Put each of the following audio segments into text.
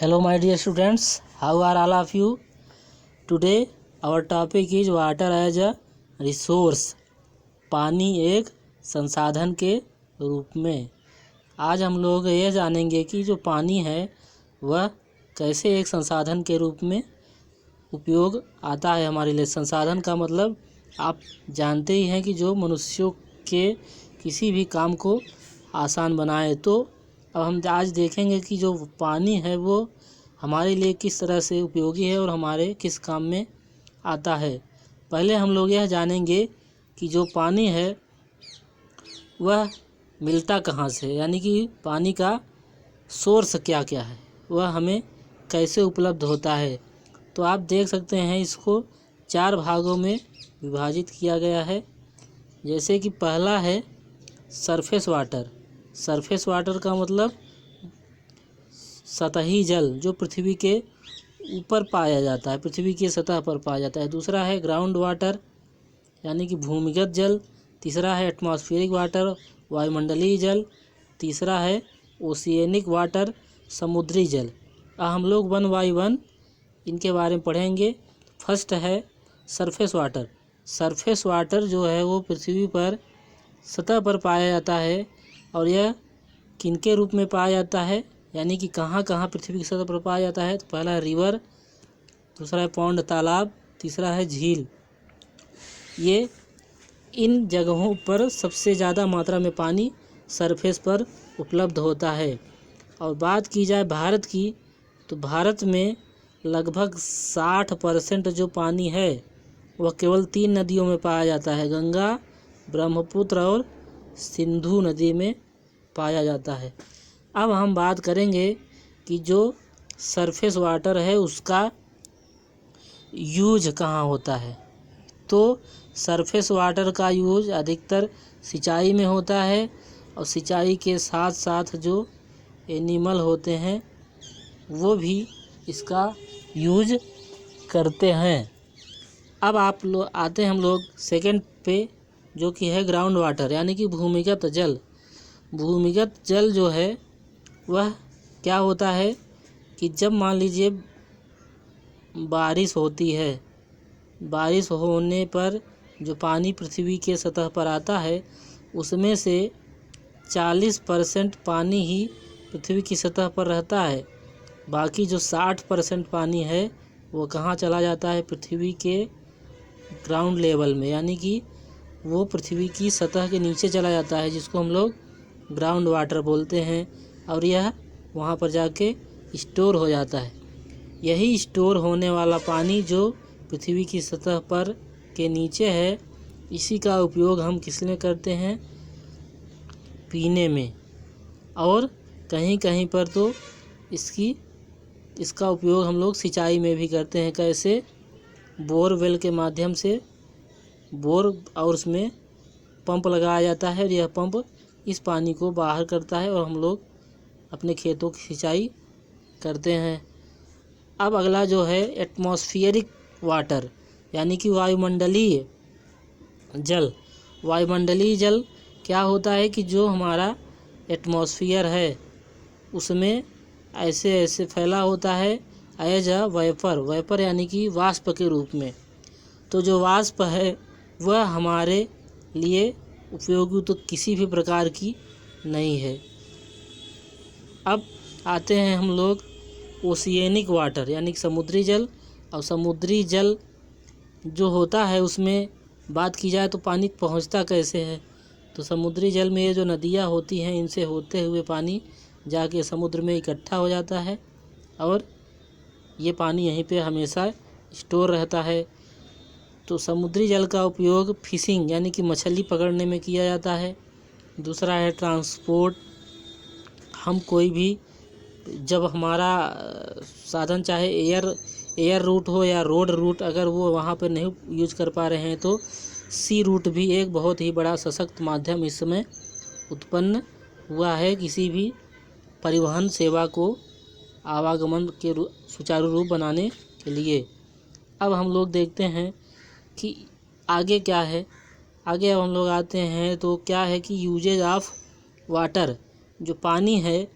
Hello my dear students, how are all of you? Today our topic is water as a resource. पानी एक संसाधन के रूप में। आज हम लोग ये जानेंगे कि जो पानी है वह कैसे एक संसाधन के रूप में उपयोग आता है हमारे लिए। संसाधन का मतलब आप जानते ही हैं कि जो मनुष्यों के किसी भी काम को आसान बनाए। तो अब हम आज देखेंगे कि जो पानी है वो हमारे लिए किस तरह से उपयोगी है और हमारे किस काम में आता है। पहले हम लोग यह जानेंगे कि जो पानी है वह मिलता कहाँ से, यानी कि पानी का सोर्स क्या क्या है, वह हमें कैसे उपलब्ध होता है। तो आप देख सकते हैं इसको 4 भागों में विभाजित किया गया है। जैसे कि पहला है सरफेस वाटर। सरफेस वाटर का मतलब सतही जल जो पृथ्वी के ऊपर पाया जाता है, पृथ्वी की सतह पर पाया जाता है। दूसरा है ग्राउंड वाटर यानी कि भूमिगत जल। तीसरा है एटमॉस्फेरिक वाटर, वायुमंडलीय जल। तीसरा है ओशियनिक वाटर, समुद्री जल। हम लोग 1 बाय 1 इनके बारे में पढ़ेंगे। फर्स्ट है सरफेस वाटर। सरफेस वाटर जो है वो पृथ्वी पर सतह पर पाया जाता है। और यह किनके रूप में पाया जाता है, यानी कि कहाँ कहाँ पृथ्वी की सतह पर पाया जाता है। तो पहला है रिवर, दूसरा है पौंड तालाब, तीसरा है झील। ये इन जगहों पर सबसे ज़्यादा मात्रा में पानी सरफेस पर उपलब्ध होता है। और बात की जाए भारत की, तो भारत में लगभग 60% जो पानी है वह केवल 3 नदियों में पाया जाता है, गंगा, ब्रह्मपुत्र और सिंधु नदी में पाया जाता है। अब हम बात करेंगे कि जो सरफेस वाटर है उसका यूज कहाँ होता है। तो सरफेस वाटर का यूज अधिकतर सिंचाई में होता है, और सिंचाई के साथ साथ जो एनिमल होते हैं वो भी इसका यूज करते हैं। अब आप लोग आते हैं हम लोग सेकंड पे, जो कि है ग्राउंड वाटर यानी कि भूमिगत जल। भूमिगत जल जो है वह क्या होता है कि जब मान लीजिए बारिश होती है, बारिश होने पर जो पानी पृथ्वी के सतह पर आता है उसमें से 40% पानी ही पृथ्वी की सतह पर रहता है। बाकी जो 60% पानी है वो कहाँ चला जाता है, पृथ्वी के ग्राउंड लेवल में, यानी कि वो पृथ्वी की सतह के नीचे चला जाता है, जिसको हम लोग ग्राउंड वाटर बोलते हैं। और यह वहाँ पर जाके स्टोर हो जाता है। यही स्टोर होने वाला पानी जो पृथ्वी की सतह पर के नीचे है, इसी का उपयोग हम किस में करते हैं, पीने में। और कहीं कहीं पर तो इसका उपयोग हम लोग सिंचाई में भी करते हैं। कैसे, बोरवेल के माध्यम से बोर और उसमें पंप लगाया जाता है, और यह पंप इस पानी को बाहर करता है और हम लोग अपने खेतों की सिंचाई करते हैं। अब अगला जो है एटमॉस्फेरिक वाटर यानी कि वायुमंडलीय जल। वायुमंडलीय जल क्या होता है कि जो हमारा एटमॉस्फेयर है उसमें ऐसे ऐसे फैला होता है एज अ वेपर। वेपर यानी कि वाष्प के रूप में। तो जो वाष्प है वह हमारे लिए उपयोगी तो किसी भी प्रकार की नहीं है। अब आते हैं हम लोग ओशियनिक वाटर यानी कि समुद्री जल। और समुद्री जल जो होता है उसमें बात की जाए तो पानी पहुंचता कैसे है। तो समुद्री जल में ये जो नदियाँ होती हैं इनसे होते हुए पानी जाके समुद्र में इकट्ठा हो जाता है, और ये पानी यहीं पे हमेशा स्टोर रहता है। तो समुद्री जल का उपयोग फिशिंग यानी कि मछली पकड़ने में किया जाता है। दूसरा है ट्रांसपोर्ट। हम कोई भी जब हमारा साधन चाहे एयर रूट हो या रोड रूट, अगर वो वहाँ पर नहीं यूज कर पा रहे हैं तो सी रूट भी एक बहुत ही बड़ा सशक्त माध्यम इस समय उत्पन्न हुआ है किसी भी परिवहन सेवा को आवागमन के सुचारू रूप बनाने के लिए। अब हम लोग देखते हैं कि आगे क्या है। आगे अब हम लोग आते हैं तो क्या है कि यूजेज ऑफ वाटर। जो पानी है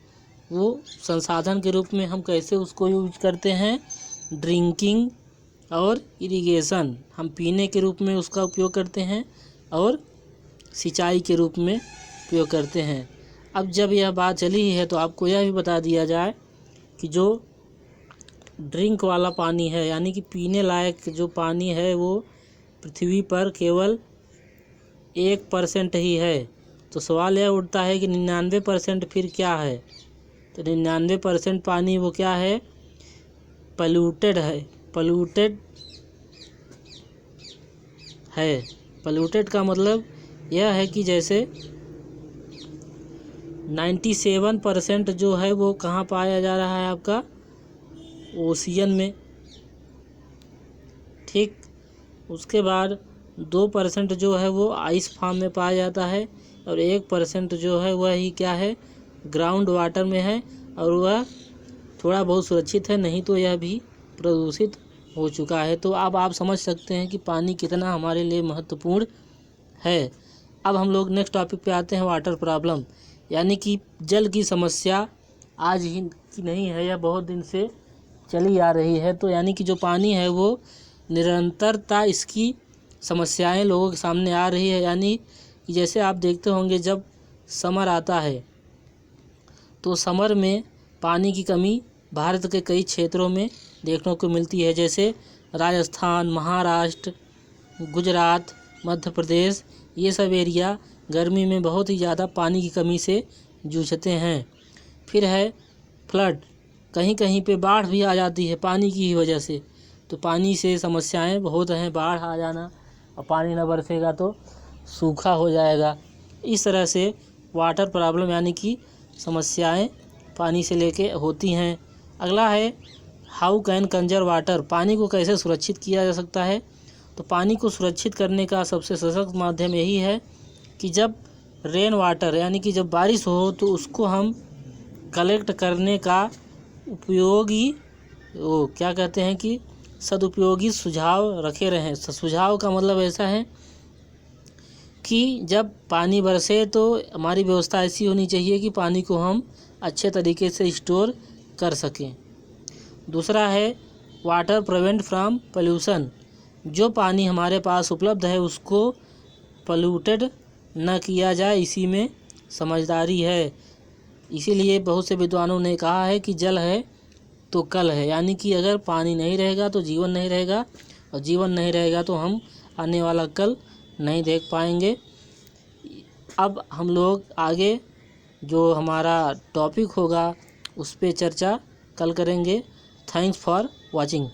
वो संसाधन के रूप में हम कैसे उसको यूज करते हैं, ड्रिंकिंग और इरिगेशन, हम पीने के रूप में उसका उपयोग करते हैं और सिंचाई के रूप में उपयोग करते हैं। अब जब यह बात चली ही है तो आपको यह भी बता दिया जाए कि जो ड्रिंक वाला पानी है यानी कि पीने लायक जो पानी है वो पृथ्वी पर केवल 1% ही है। तो सवाल यह उठता है कि 99% फिर क्या है? तो 99% पानी वो क्या है? पॉल्यूटेड है। पॉल्यूटेड है। पॉल्यूटेड का मतलब यह है कि जैसे 97% जो है वो कहाँ पाया जा रहा है? आपका ओशियन में। ठीक, उसके बाद 2% जो है वो आइस फॉर्म में पाया जाता है और 1% जो है वह ही क्या है? ग्राउंड वाटर में है और वह थोड़ा बहुत सुरक्षित है, नहीं तो यह भी प्रदूषित हो चुका है। तो अब आप समझ सकते हैं कि पानी कितना हमारे लिए महत्वपूर्ण है। अब हम लोग नेक्स्ट टॉपिक पे आते हैं, वाटर प्रॉब्लम, यानी कि जल की समस्या आज ही की नहीं है, यह बहुत दिन से चली आ रही है। तो यानी कि जो पानी है वो निरंतरता इसकी समस्याएं लोगों के सामने आ रही है। यानी कि जैसे आप देखते होंगे जब समर आता है तो समर में पानी की कमी भारत के कई क्षेत्रों में देखने को मिलती है, जैसे राजस्थान, महाराष्ट्र, गुजरात, मध्य प्रदेश, ये सब एरिया गर्मी में बहुत ही ज़्यादा पानी की कमी से जूझते हैं। फिर है फ्लड, कहीं कहीं पे बाढ़ भी आ जाती है पानी की ही वजह से। तो पानी से समस्याएं बहुत हैं, बाढ़ आ जाना और पानी न बरसेगा तो सूखा हो जाएगा। इस तरह से वाटर प्रॉब्लम यानी कि समस्याएं पानी से लेके होती हैं। अगला है हाउ कैन कंजर्व वाटर, पानी को कैसे सुरक्षित किया जा सकता है? तो पानी को सुरक्षित करने का सबसे सशक्त माध्यम यही है कि जब रेन वाटर यानी कि जब बारिश हो तो उसको हम कलेक्ट करने का उपयोगी वो क्या कहते हैं कि सदुपयोगी सुझाव रखे रहें। सुझाव का मतलब ऐसा है कि जब पानी बरसे तो हमारी व्यवस्था ऐसी होनी चाहिए कि पानी को हम अच्छे तरीके से स्टोर कर सकें। दूसरा है वाटर प्रिवेंट फ्रॉम पोल्यूशन, जो पानी हमारे पास उपलब्ध है उसको पोल्यूटेड न किया जाए, इसी में समझदारी है। इसीलिए बहुत से विद्वानों ने कहा है कि जल है तो कल है, यानी कि अगर पानी नहीं रहेगा तो जीवन नहीं रहेगा और जीवन नहीं रहेगा तो हम आने वाला कल नहीं देख पाएंगे। अब हम लोग आगे जो हमारा टॉपिक होगा उस पे चर्चा कल करेंगे। Thanks for watching.